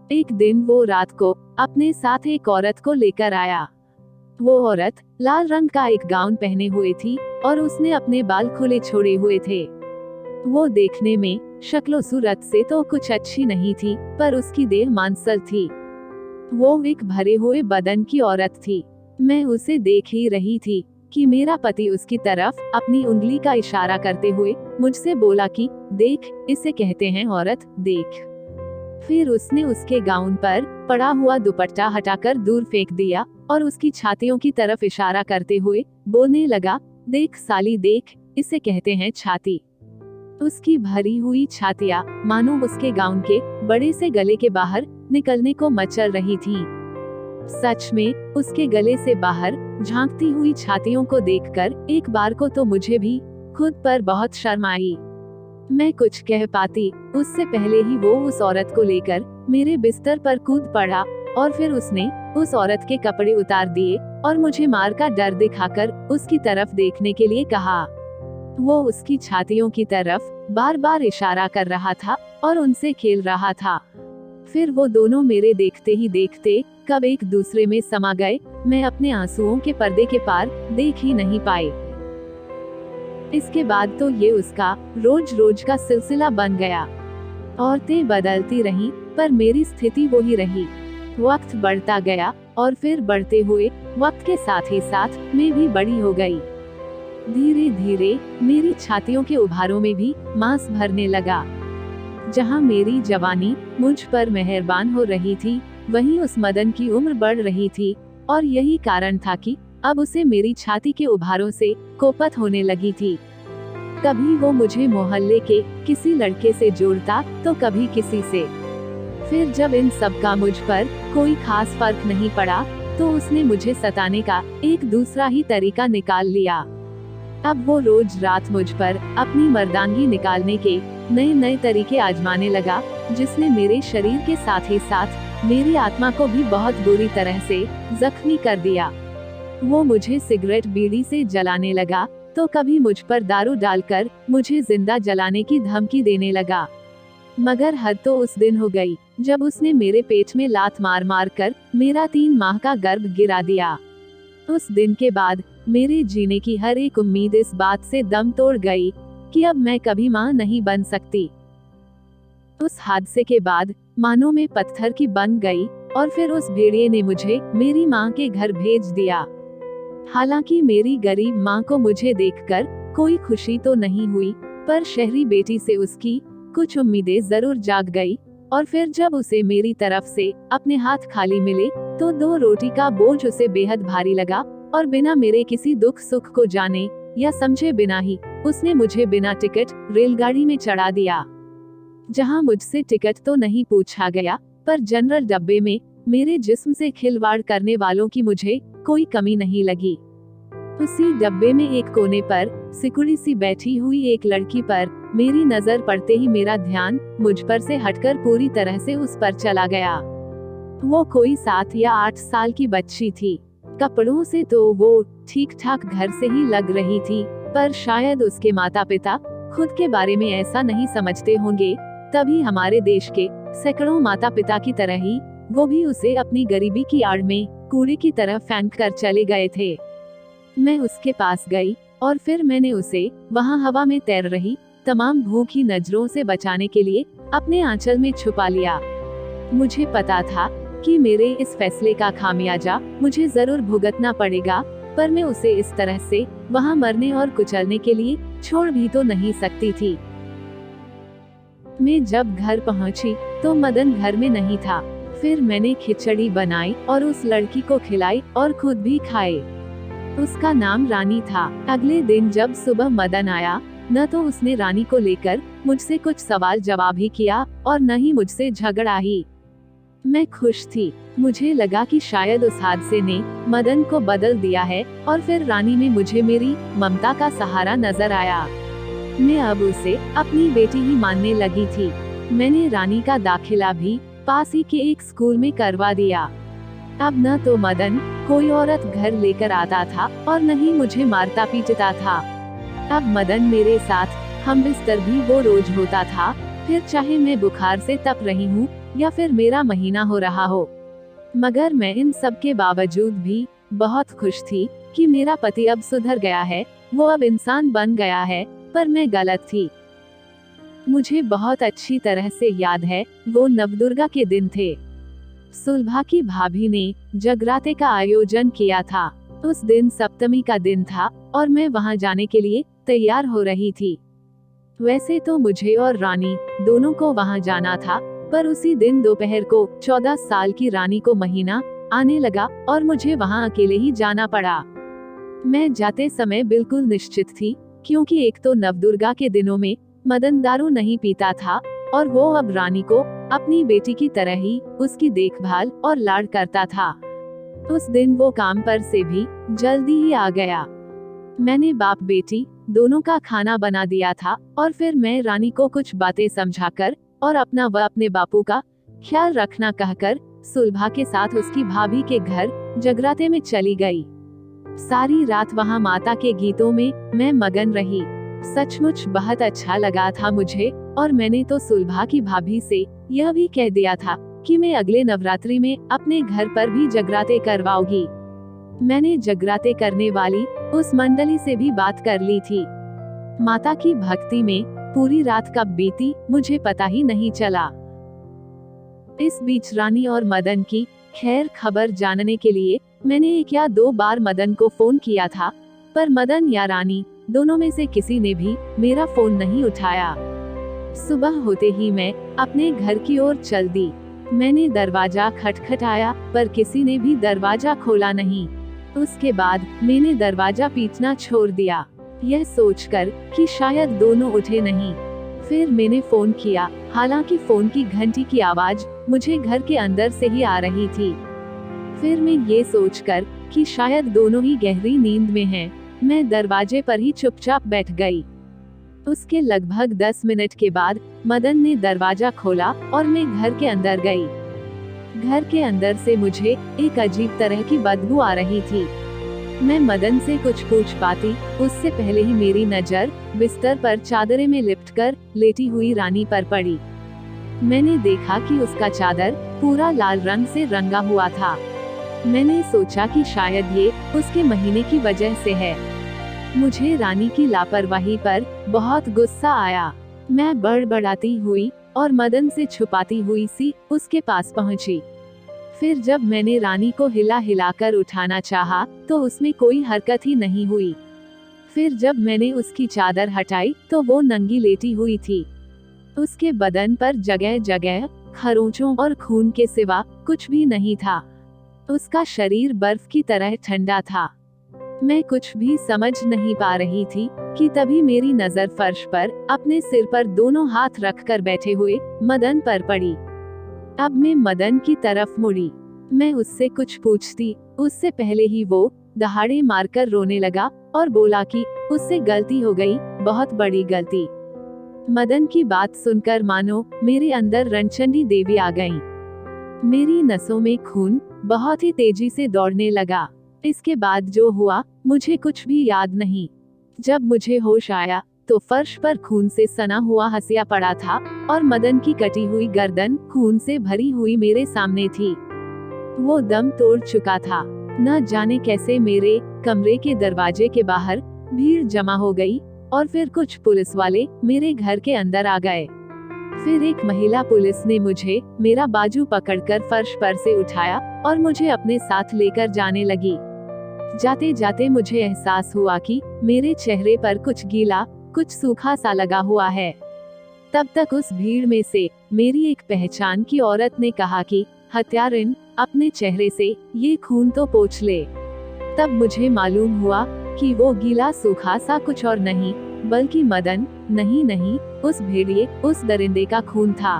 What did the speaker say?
एक दिन वो रात को अपने साथ एक औरत को लेकर आया। वो औरत लाल रंग का एक गाउन पहने हुए थी और उसने अपने बाल खुले छोड़े हुए थे। वो देखने में शक्लो सूरत से तो कुछ अच्छी नहीं थी, पर उसकी देह मांसल थी। वो एक भरे हुए बदन की औरत थी। मैं उसे देख ही रही थी कि मेरा पति उसकी तरफ अपनी उंगली का इशारा करते हुए मुझसे बोला कि देख, इसे कहते हैं औरत, देख। फिर उसने उसके गाउन पर पड़ा हुआ दुपट्टा हटाकर दूर फेंक दिया और उसकी छातियों की तरफ इशारा करते हुए बोलने लगा, देख साली देख, इसे कहते हैं छाती। उसकी भरी हुई छातियां मानो उसके गाउन के बड़े से गले के बाहर निकलने को मचल रही थी। सच में उसके गले से बाहर झांकती हुई छातियों को देखकर एक बार को तो मुझे भी खुद पर बहुत शर्म आई। मैं कुछ कह पाती उससे पहले ही वो उस औरत को लेकर मेरे बिस्तर पर कूद पड़ा और फिर उसने उस औरत के कपड़े उतार दिए और मुझे मार का डर दिखाकर उसकी तरफ देखने के लिए कहा। वो उसकी छातियों की तरफ बार बार इशारा कर रहा था और उनसे खेल रहा था। फिर वो दोनों मेरे देखते ही देखते कब एक दूसरे में समा गए, मैं अपने आंसुओं के पर्दे के पार देख ही नहीं पाए। इसके बाद तो ये उसका रोज रोज का सिलसिला बन गया। औरतें बदलती रहीं, पर मेरी स्थिति वो ही रही। वक्त बढ़ता गया और फिर बढ़ते हुए वक्त के साथ ही साथ मैं भी बड़ी हो गई। धीरे धीरे मेरी छातियों के उभारों में भी मांस भरने लगा। जहां मेरी जवानी मुझ पर मेहरबान हो रही थी, वहीं उस मदन की उम्र बढ़ रही थी और यही कारण था कि अब उसे मेरी छाती के उभारों से कोपत होने लगी थी। कभी वो मुझे मोहल्ले के किसी लड़के से जोड़ता तो कभी किसी से। फिर जब इन सब का मुझ पर कोई खास फर्क नहीं पड़ा, तो उसने मुझे सताने का एक दूसरा ही तरीका निकाल लिया। अब वो रोज रात मुझ पर अपनी मर्दानगी निकालने के नए नए तरीके आजमाने लगा, जिसने मेरे शरीर के साथ ही साथ मेरी आत्मा को भी बहुत बुरी तरह से जख्मी कर दिया। वो मुझे सिगरेट बीड़ी से जलाने लगा, तो कभी मुझ पर दारू डालकर मुझे जिंदा जलाने की धमकी देने लगा। मगर हद तो उस दिन हो गई जब उसने मेरे पेट में लात मार मार कर मेरा 3 माह का गर्भ गिरा दिया। उस दिन के बाद मेरे जीने की हर एक उम्मीद इस बात से दम तोड़ गई कि अब मैं कभी मां नहीं बन सकती। उस हादसे के बाद मानो मैं पत्थर की बन गई और फिर उस भेड़िए ने मुझे मेरी मां के घर भेज दिया। हालांकि मेरी गरीब मां को मुझे देखकर कोई खुशी तो नहीं हुई, पर शहरी बेटी से उसकी कुछ उम्मीदें जरूर जाग गई। और फिर जब उसे मेरी तरफ से अपने हाथ खाली मिले, तो 2 रोटी का बोझ उसे बेहद भारी लगा और बिना मेरे किसी दुख सुख को जाने या समझे बिना ही उसने मुझे बिना टिकट रेलगाड़ी में चढ़ा दिया। जहां मुझसे टिकट तो नहीं पूछा गया, पर जनरल डब्बे में मेरे जिस्म से खिलवाड़ करने वालों की मुझे कोई कमी नहीं लगी। उसी डब्बे में एक कोने पर सिकुड़ी सी बैठी हुई एक लड़की पर मेरी नजर पड़ते ही मेरा ध्यान मुझ पर से हटकर पूरी तरह से उस पर चला गया। वो कोई 7 या 8 साल की बच्ची थी। कपड़ों से तो वो ठीक ठाक घर से ही लग रही थी, पर शायद उसके माता पिता खुद के बारे में ऐसा नहीं समझते होंगे, तभी हमारे देश के सैकड़ों माता पिता की तरह ही वो भी उसे अपनी गरीबी की आड़ में कूड़े की तरह फेंक कर चले गए थे। मैं उसके पास गई और फिर मैंने उसे वहां हवा में तैर रही तमाम भूखी नजरों से बचाने के लिए अपने आंचल में छुपा लिया। मुझे पता था कि मेरे इस फैसले का खामियाजा मुझे जरूर भुगतना पड़ेगा, पर मैं उसे इस तरह से वहां मरने और कुचलने के लिए छोड़ भी तो नहीं सकती थी। मैं जब घर पहुंची तो मदन घर में नहीं था। फिर मैंने खिचड़ी बनाई और उस लड़की को खिलाई और खुद भी खाए। उसका नाम रानी था। अगले दिन जब सुबह मदन आया, न तो उसने रानी को लेकर मुझसे कुछ सवाल जवाब ही किया और न ही मुझसे झगड़ा ही। मैं खुश थी। मुझे लगा कि शायद उस हादसे ने मदन को बदल दिया है और फिर रानी में मुझे मेरी ममता का सहारा नजर आया। मैं अब उसे अपनी बेटी ही मानने लगी थी। मैंने रानी का दाखिला भी पास ही के एक स्कूल में करवा दिया। अब न तो मदन कोई औरत घर लेकर आता था और न ही मुझे मारता पीटता था। अब मदन मेरे साथ हम बिस्तर भी वो रोज होता था। फिर चाहे मैं बुखार से तप रही हूँ या फिर मेरा महीना हो रहा हो। मगर मैं इन सब के बावजूद भी बहुत खुश थी कि मेरा पति अब सुधर गया है, वो अब इंसान बन गया है, पर मैं गलत थी। मुझे बहुत अच्छी तरह से याद है, वो नवदुर्गा के दिन थे। सुलभा की भाभी ने जगराते का आयोजन किया था। उस दिन सप्तमी का दिन था और मैं वहां जाने के लिए तैयार हो रही थी। वैसे तो मुझे और रानी दोनों को वहां जाना था, पर उसी दिन दोपहर को 14 साल की रानी को महीना आने लगा और मुझे वहां अकेले ही जाना पड़ा। मैं जाते समय बिल्कुल निश्चित थी, क्योंकि एक तो नवदुर्गा के दिनों में मदन दारू नहीं पीता था और वो अब रानी को अपनी बेटी की तरह ही उसकी देखभाल और लाड करता था। उस दिन वो काम पर से भी जल्दी ही आ गया। मैंने बाप बेटी दोनों का खाना बना दिया था और फिर मैं रानी को कुछ बातें समझाकर और अपना व अपने बापू का ख्याल रखना कहकर सुलभा के साथ उसकी भाभी के घर जगराते में चली गई। सारी रात वहां माता के गीतों में मैं मगन रही। सचमुच बहुत अच्छा लगा था मुझे, और मैंने तो सुलभा की भाभी से यह भी कह दिया था कि मैं अगले नवरात्रि में अपने घर पर भी जगराते करवाऊंगी। मैंने जगराते करने वाली उस मंडली से भी बात कर ली थी। माता की भक्ति में पूरी रात कब बीती मुझे पता ही नहीं चला। इस बीच रानी और मदन की खैर खबर जानने के लिए मैंने 1 या 2 बार मदन को फोन किया था, पर मदन या रानी दोनों में से किसी ने भी मेरा फोन नहीं उठाया। सुबह होते ही मैं अपने घर की ओर चल दी। मैंने दरवाजा खटखटाया, पर किसी ने भी दरवाजा खोला नहीं। उसके बाद मैंने दरवाजा पीटना छोड़ दिया, यह सोचकर कि शायद दोनों उठे नहीं। फिर मैंने फोन किया, हालांकि फोन की घंटी की आवाज मुझे घर के अंदर से ही आ रही थी। फिर मैं ये सोचकर कि शायद दोनों ही गहरी नींद में हैं, मैं दरवाजे पर ही चुपचाप बैठ गई। उसके लगभग 10 मिनट के बाद मदन ने दरवाजा खोला और मैं घर के अंदर गई। घर के अंदर से मुझे एक अजीब तरह की बदबू आ रही थी। मैं मदन से कुछ पूछ पाती उससे पहले ही मेरी नजर बिस्तर पर चादरे में लिपटकर लेटी हुई रानी पर पड़ी। मैंने देखा कि उसका चादर पूरा लाल रंग से रंगा हुआ था। मैंने सोचा कि शायद ये उसके महीने की वजह से है। मुझे रानी की लापरवाही पर बहुत गुस्सा आया। मैं बड़बड़ाती हुई और मदन से छुपाती हुई सी उसके पास पहुंची। फिर जब मैंने रानी को हिला हिलाकर उठाना चाहा, तो उसमें कोई हरकत ही नहीं हुई। फिर जब मैंने उसकी चादर हटाई तो वो नंगी लेटी हुई थी। उसके बदन पर जगह जगह खरोंचों और खून के सिवा कुछ भी नहीं था। उसका शरीर बर्फ की तरह ठंडा था। मैं कुछ भी समझ नहीं पा रही थी कि तभी मेरी नजर फर्श पर अपने सिर पर दोनों हाथ रखकर बैठे हुए मदन पर पड़ी। अब मैं मदन की तरफ मुड़ी। मैं उससे कुछ पूछती उससे पहले ही वो दहाड़े मारकर रोने लगा और बोला कि उससे गलती हो गई, बहुत बड़ी गलती। मदन की बात सुनकर मानो मेरे अंदर रणचंडी देवी आ गईं। मेरी नसों में खून बहुत ही तेजी से दौड़ने लगा। इसके बाद जो हुआ मुझे कुछ भी याद नहीं। जब मुझे होश आया तो फर्श पर खून से सना हुआ हंसिया पड़ा था और मदन की कटी हुई गर्दन खून से भरी हुई मेरे सामने थी। वो दम तोड़ चुका था। न जाने कैसे मेरे कमरे के दरवाजे के बाहर भीड़ जमा हो गई और फिर कुछ पुलिस वाले मेरे घर के अंदर आ गए। फिर एक महिला पुलिस ने मुझे मेरा बाजू पकड़कर फर्श पर से उठाया और मुझे अपने साथ लेकर जाने लगी। जाते जाते मुझे एहसास हुआ कि मेरे चेहरे पर कुछ गीला, कुछ सूखा सा लगा हुआ है। तब तक उस भीड़ में से मेरी एक पहचान की औरत ने कहा कि हत्यारिन, अपने चेहरे से ये खून तो पोंछ ले। तब मुझे मालूम हुआ कि वो गीला सूखा सा कुछ और नहीं, बल्कि मदन नहीं, उस भेड़िए, उस दरिंदे का खून था।